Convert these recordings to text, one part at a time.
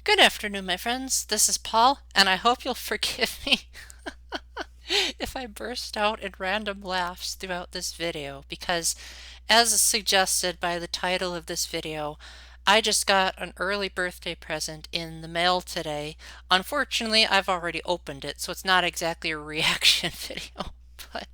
Good afternoon, my friends. This is Paul, and I hope you'll forgive me if I burst out in random laughs throughout this video, because as suggested by the title of this video, I just got an early birthday present in the mail today. Unfortunately, I've already opened it, so it's not exactly a reaction video, but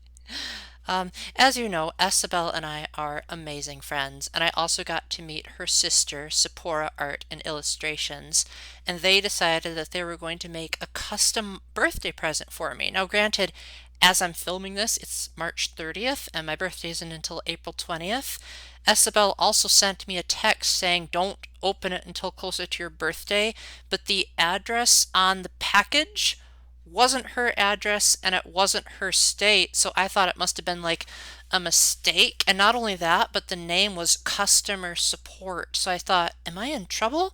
as you know, Esabelle and I are amazing friends, and I also got to meet her sister, Sipporah Art and Illustrations, and they decided that they were going to make a custom birthday present for me. Now, granted, as I'm filming this, it's March 30th, and my birthday isn't until April 20th. Esabelle also sent me a text saying, don't open it until closer to your birthday, but the address on the package wasn't her address and it wasn't her state, so I thought it must have been like a mistake. And not only that, but the name was customer support. So I thought, am I in trouble?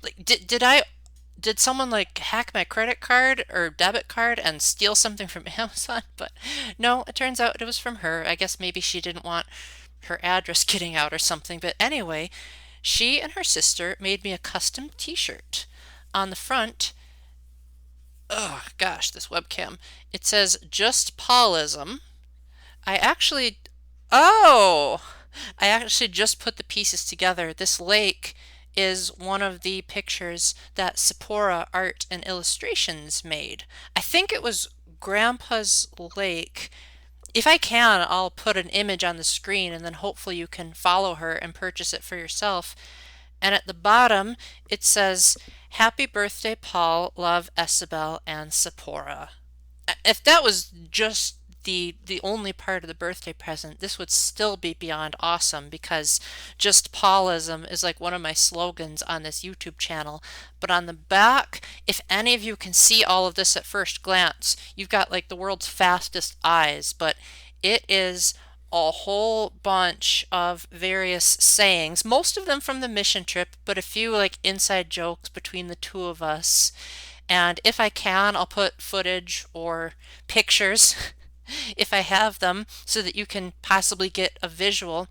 Like did someone like hack my credit card or debit card and steal something from Amazon? But no, it turns out it was from her. I guess maybe she didn't want her address getting out or something. But anyway, she and her sister made me a custom t-shirt. On the front, oh gosh, this webcam. It says Just Paulism. I actually, oh, I actually just put the pieces together. This lake is one of the pictures that Sipporah Art and Illustrations made. I think it was Grandpa's lake. If I can, I'll put an image on the screen and then hopefully you can follow her and purchase it for yourself. And at the bottom, it says, Happy birthday, Paul. Love, Esabelle and Sipporah. If that was just the only part of the birthday present, this would still be beyond awesome because Just Paulism is like one of my slogans on this YouTube channel. But on the back, if any of you can see all of this at first glance, you've got like the world's fastest eyes, but it is a whole bunch of various sayings, most of them from the mission trip, but a few like inside jokes between the two of us. And if I can, I'll put footage or pictures if I have them so that you can possibly get a visual.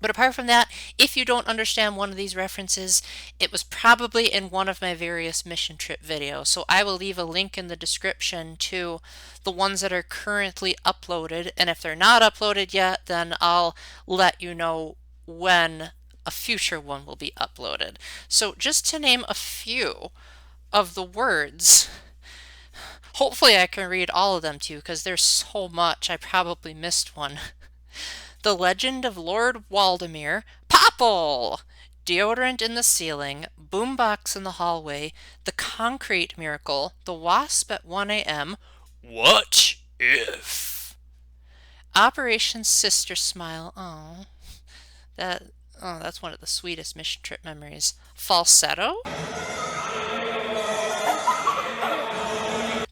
But apart from that, if you don't understand one of these references, it was probably in one of my various mission trip videos. So I will leave a link in the description to the ones that are currently uploaded. And if they're not uploaded yet, then I'll let you know when a future one will be uploaded. So just to name a few of the words, hopefully I can read all of them to you because there's so much, I probably missed one. The Legend of Lord Waldemir, Popple! Deodorant in the ceiling, boombox in the hallway, the concrete miracle, the wasp at 1 a.m., what if? Operation Sister Smile, that, that's one of the sweetest mission trip memories. Falsetto?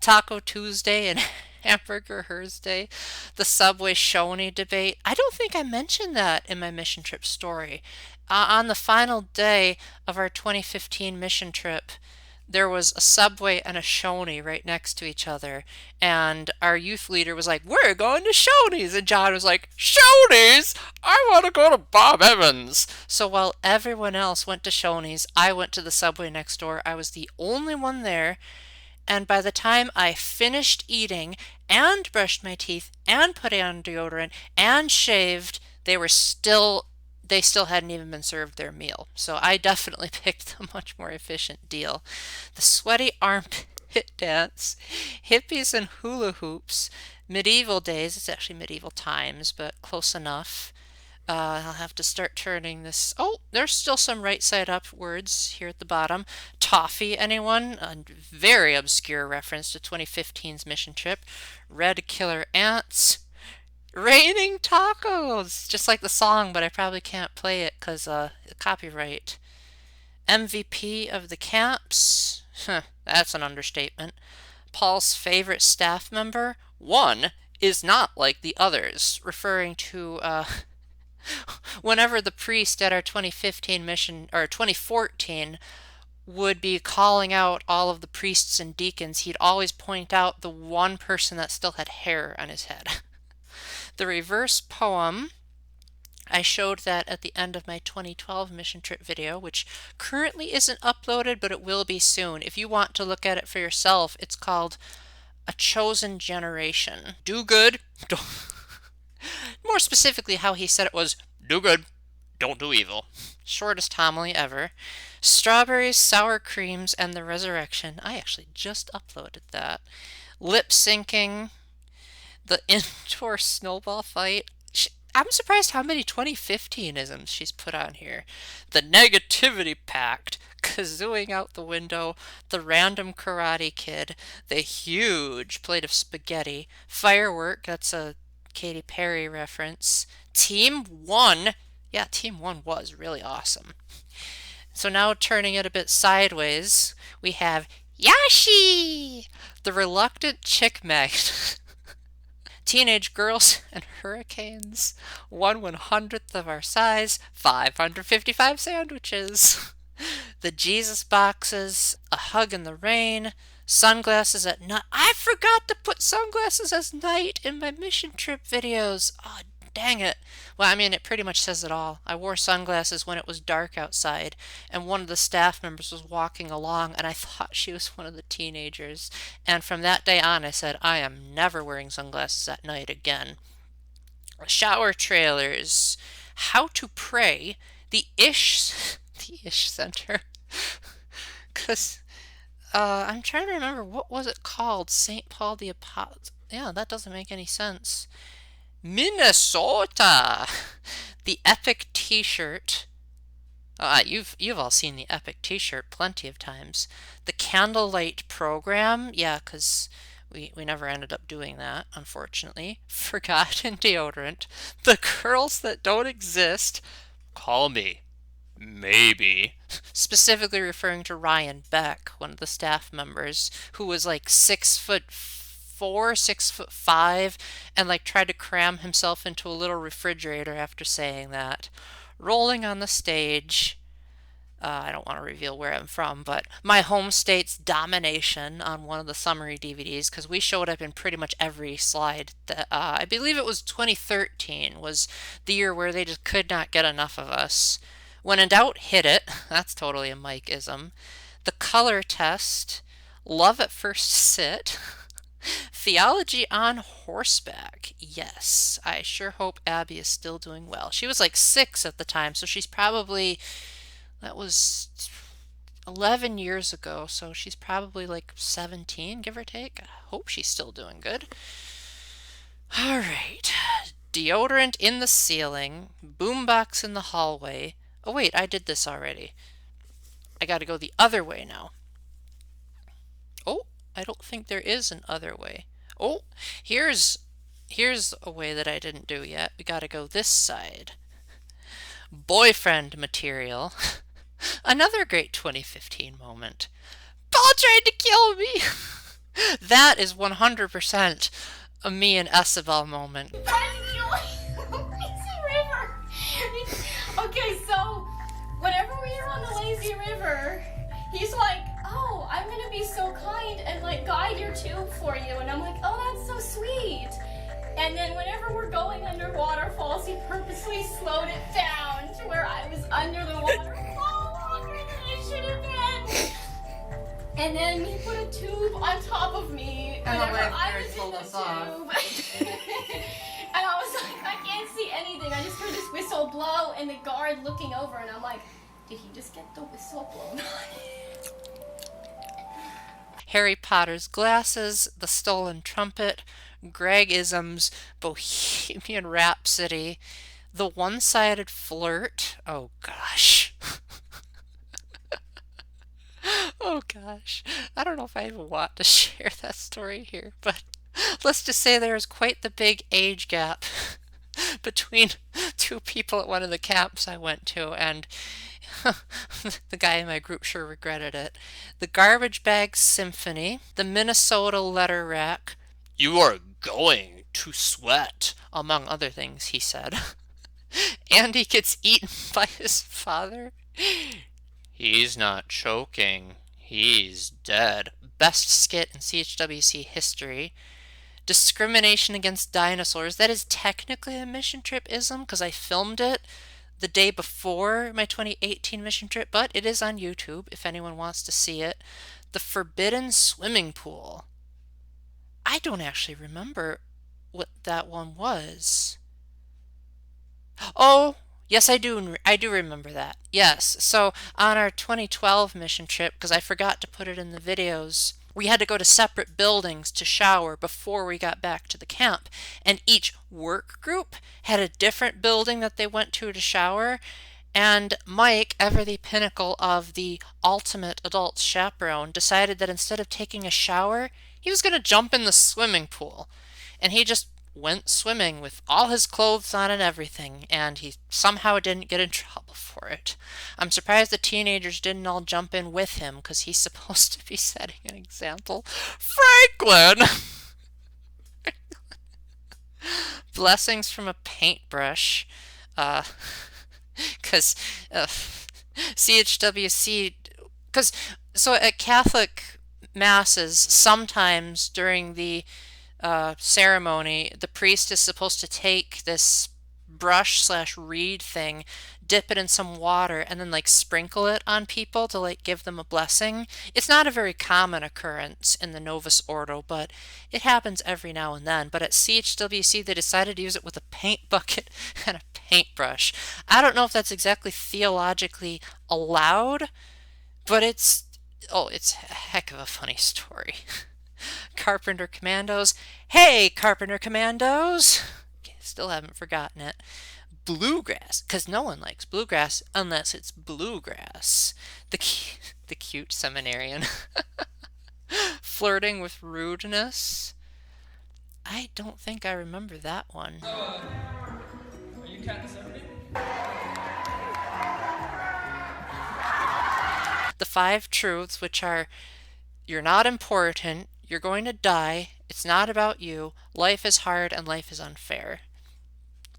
Taco Tuesday and Hamburger Thursday, the Subway Shoney debate. I don't think I mentioned that in my mission trip story. On the final day of our 2015 mission trip, there was a Subway and a Shoney right next to each other, and our youth leader was like, "We're going to Shoney's," and John was like, "Shoney's? I want to go to Bob Evans." So while everyone else went to Shoney's, I went to the Subway next door. I was the only one there. And by the time I finished eating and brushed my teeth and put on deodorant and shaved, they still hadn't even been served their meal. So I definitely picked the much more efficient deal. The sweaty armpit dance, hippies and hula hoops, medieval days, it's actually medieval times, but close enough. I'll have to start turning this. Oh, there's still some right side up words here at the bottom. Toffee, anyone? A very obscure reference to 2015's mission trip. Red killer ants. Raining tacos! Just like the song, but I probably can't play it because copyright. MVP of the camps. That's an understatement. Paul's favorite staff member. One is not like the others, referring to whenever the priest at our 2015 mission, or 2014, would be calling out all of the priests and deacons, he'd always point out the one person that still had hair on his head. The reverse poem, I showed that at the end of my 2012 mission trip video, which currently isn't uploaded, but it will be soon. If you want to look at it for yourself, it's called A Chosen Generation. Do good. Don't... More specifically, how he said it was, do good, don't do evil. Shortest homily ever. Strawberries, sour creams, and the resurrection. I actually just uploaded that. Lip syncing. The indoor snowball fight. I'm surprised how many 2015-isms she's put on here. The negativity pact, kazooing out the window, the random karate kid, the huge plate of spaghetti, firework, that's a Katy Perry reference, Team 1. Yeah, Team 1 was really awesome. So now turning it a bit sideways, we have Yashi, the reluctant chick magnet. Teenage girls and hurricanes, 1/100th of our size, 555 sandwiches. The Jesus boxes, a hug in the rain, sunglasses at night. I forgot to put sunglasses as night in my mission trip videos. Oh, dang it. Well, I mean, it pretty much says it all. I wore sunglasses when it was dark outside, and one of the staff members was walking along, and I thought she was one of the teenagers. And from that day on, I said, I am never wearing sunglasses at night again. Shower trailers, how to pray, the Ish Center. Because I'm trying to remember, what was it called? St. Paul the Apostle. Yeah, that doesn't make any sense. Minnesota, the Epic T-shirt. You've all seen the Epic T-shirt plenty of times. The candlelight program, yeah, because we never ended up doing that, unfortunately. Forgotten deodorant. The girls that don't exist. Call me. Maybe. Specifically referring to Ryan Beck, one of the staff members, who was like 6'4", 6'5", and like tried to cram himself into a little refrigerator after saying that. Rolling on the stage. I don't want to reveal where I'm from, but my home state's domination on one of the summary DVDs, because we showed up in pretty much every slide. I believe it was 2013 was the year where they just could not get enough of us. When in doubt, hit it. That's totally a Mike-ism. The color test. Love at first sit. Theology on horseback. Yes, I sure hope Abby is still doing well. She was like 6 at the time, so she's probably, that was 11 years ago, so she's probably like 17, give or take. I hope she's still doing good. All right. Deodorant in the ceiling. Boombox in the hallway. Oh wait, I did this already. I gotta go the other way now. Oh, I don't think there is an other way. Oh, here's a way that I didn't do yet. We gotta go this side. Boyfriend material. Another great 2015 moment. Paul tried to kill me. That is 100% a me and Esabelle moment. Okay, so whenever we are on the lazy river, he's like, oh, I'm gonna be so kind and like guide your tube for you. And I'm like, oh, that's so sweet. And then whenever we're going under waterfalls, he purposely slowed it down to where I was under the waterfall longer than I should have been. And then he put a tube on top of me whenever I was in the tube. And I was like, I can't see anything. I just heard this whistle blow and the guard looking over, and I'm like, did he just get the whistle blown on? Harry Potter's glasses, the stolen trumpet, Greg-isms, Bohemian Rhapsody, the one-sided flirt. Oh gosh. Oh gosh. I don't know if I even want to share that story here, but let's just say there is quite the big age gap between two people at one of the camps I went to, and the guy in my group sure regretted it. The Garbage Bag Symphony, the Minnesota Letter Rack. You are going to sweat, among other things, he said. Andy gets eaten by his father. He's not choking. He's dead. Best skit in CHWC history. Discrimination against dinosaurs. That is technically a mission trip-ism because I filmed it the day before my 2018 mission trip, but it is on YouTube if anyone wants to see it. The forbidden swimming pool. I don't actually remember what that one was. Oh, yes, I do. I do remember that. Yes. So on our 2012 mission trip, because I forgot to put it in the videos, we had to go to separate buildings to shower before we got back to the camp. And each work group had a different building that they went to shower. And Mike, ever the pinnacle of the ultimate adult chaperone, decided that instead of taking a shower, he was going to jump in the swimming pool. And he just went swimming with all his clothes on and everything, and he somehow didn't get in trouble for it. I'm surprised the teenagers didn't all jump in with him, because he's supposed to be setting an example. Franklin! Blessings from a paintbrush. Uh, because CHWC, because so at Catholic masses, sometimes during the ceremony, the priest is supposed to take this brush slash reed thing, dip it in some water, and then like sprinkle it on people to like give them a blessing. It's not a very common occurrence in the Novus Ordo, but it happens every now and then. But at CHWC, they decided to use it with a paint bucket and a paintbrush. I don't know if that's exactly theologically allowed, but it's a heck of a funny story. Carpenter Commandos. Hey, Carpenter Commandos! Still haven't forgotten it. Bluegrass, because no one likes bluegrass unless it's bluegrass. The cute seminarian. Flirting with rudeness. I don't think I remember that one. So, are you counting 70? The five truths, which are you're not important, you're going to die, it's not about you, life is hard, and life is unfair.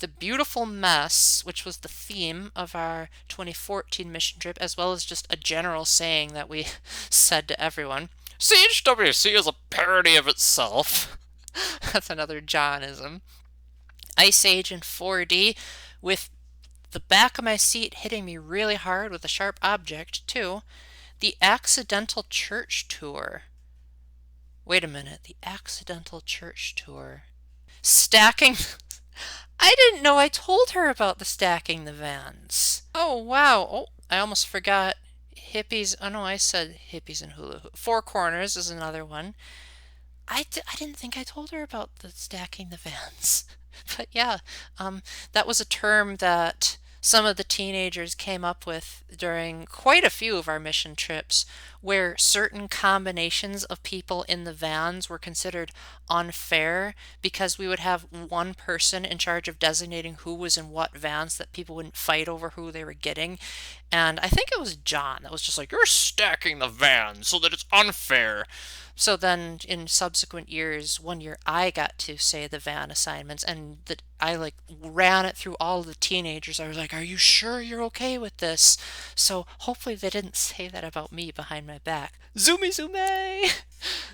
The beautiful mess, which was the theme of our 2014 mission trip, as well as just a general saying that we said to everyone. CHWC is a parody of itself. That's another Johnism. Ice Age in 4D, with the back of my seat hitting me really hard with a sharp object, too. The accidental church tour. Wait a minute, the accidental church tour. Stacking. I didn't know I told her about the stacking the vans. Oh, wow. Oh, I almost forgot. Hippies. Oh, no, I said hippies and hula hoop. Four Corners is another one. I didn't think I told her about the stacking the vans. But yeah, that was a term that some of the teenagers came up with during quite a few of our mission trips, where certain combinations of people in the vans were considered unfair because we would have one person in charge of designating who was in what vans, that people wouldn't fight over who they were getting. And I think it was John that was just like, you're stacking the vans so that it's unfair. So then in subsequent years, one year I got to say the van assignments, and that I like ran it through all of the teenagers. I was like, are you sure you're okay with this? So hopefully they didn't say that about me behind my back. Zoomy zoomay!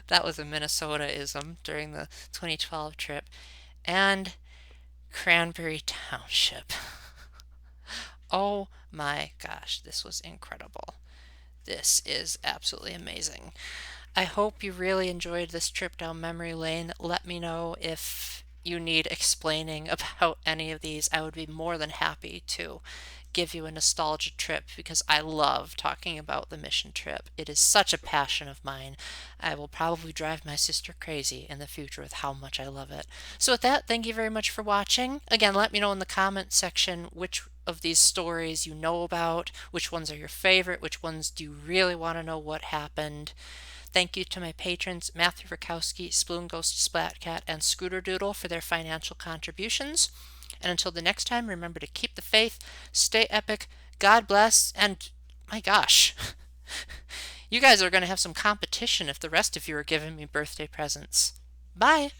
That was a Minnesota-ism during the 2012 trip. And Cranberry Township. Oh my gosh, this was incredible. This is absolutely amazing. I hope you really enjoyed this trip down memory lane. Let me know if you need explaining about any of these. I would be more than happy to give you a nostalgia trip because I love talking about the mission trip. It is such a passion of mine. I will probably drive my sister crazy in the future with how much I love it. So with that, thank you very much for watching. Again, let me know in the comment section which of these stories you know about, which ones are your favorite, which ones do you really want to know what happened. Thank you to my patrons, Matthew Rakowski, Spoon Ghost Splatcat, and Scooter Doodle for their financial contributions. And until the next time, remember to keep the faith, stay epic, God bless, and my gosh, you guys are going to have some competition if the rest of you are giving me birthday presents. Bye!